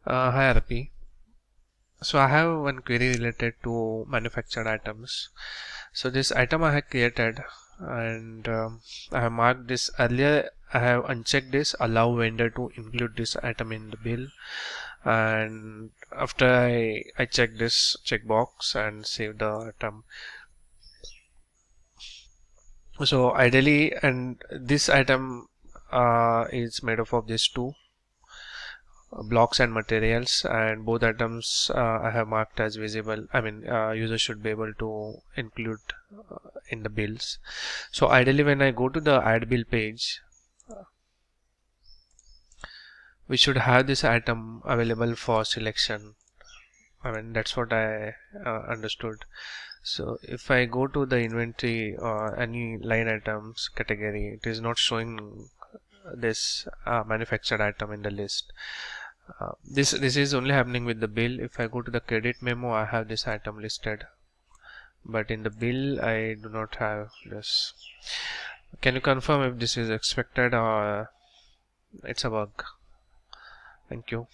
Hi RP. So I have one query related to manufactured items. So this item I have created and I have marked this earlier. I have unchecked this allow vendor to include this item in the bill, and after I check this checkbox and save the item. So ideally, and this item is made up of these two blocks and materials, and both items I have marked as visible. I mean, user should be able to include in the bills. So ideally, when I go to the add bill page, we should have this item available for selection. I mean, that's what I understood. So if I go to the inventory or any line items category, it is not showing this manufactured item in the list. This is only happening with the bill. If I go to the credit memo, I have this item listed, but in the bill I do not have this. Can you confirm if this is expected or it's a bug? Thank you.